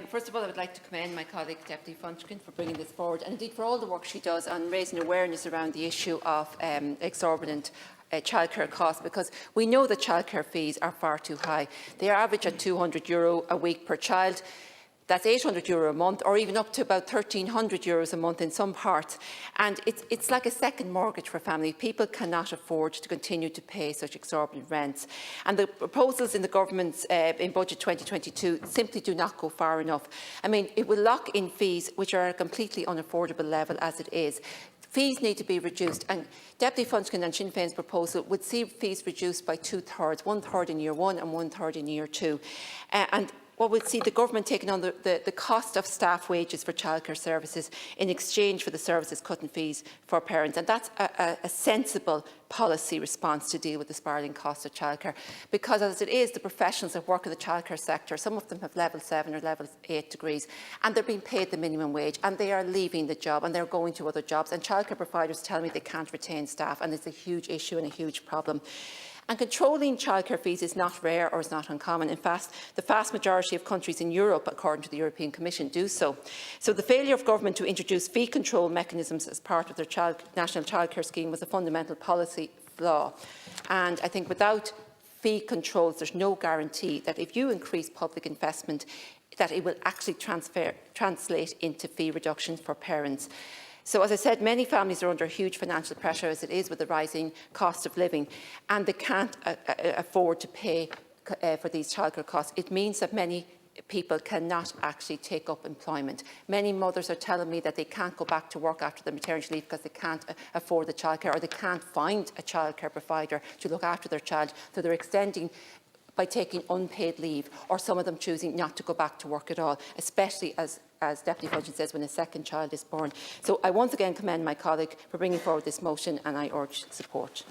First of all, I would like to commend my colleague Deputy Funchkin for bringing this forward, and indeed for all the work she does on raising awareness around the issue of exorbitant childcare costs, because we know that childcare fees are far too high. They average at €200 a week per child. That's €800 a month, or even up to about €1,300 a month in some parts. And it's like a second mortgage for a family. People cannot afford to continue to pay such exorbitant rents. And the proposals in the government's in Budget 2022 simply do not go far enough. I mean, it will lock in fees which are at a completely unaffordable level as it is. Fees need to be reduced, and Deputy Funchkin and Sinn Féin's proposal would see fees reduced by 2/3, 1/3 in year one and 1/3 in year two. And what would see the government taking on the cost of staff wages for childcare services in exchange for the services cutting fees for parents. And that's a sensible policy response to deal with the spiralling cost of childcare, because as it is, the professionals that work in the childcare sector, some of them have level 7 or level 8 degrees, and they're being paid the minimum wage, and they are leaving the job and they're going to other jobs, and childcare providers tell me they can't retain staff, and it's a huge issue and a huge problem. And controlling childcare fees is not rare or is not uncommon. In fact, the vast majority of countries in Europe, according to the European Commission, do so. So the failure of government to introduce fee control mechanisms as part of their national childcare scheme was a fundamental policy flaw. And I think without fee controls, there's no guarantee that if you increase public investment, that it will actually translate into fee reductions for parents. So, as I said, many families are under huge financial pressure, as it is with the rising cost of living, and they can't afford to pay for these childcare costs. It means that many people cannot actually take up employment. Many mothers are telling me that they can't go back to work after the maternity leave because they can't afford the childcare, or they can't find a childcare provider to look after their child. So they're extending by taking unpaid leave, or some of them choosing not to go back to work at all, especially as Deputy Funchkin says, when a second child is born. So I once again commend my colleague for bringing forward this motion, and I urge support.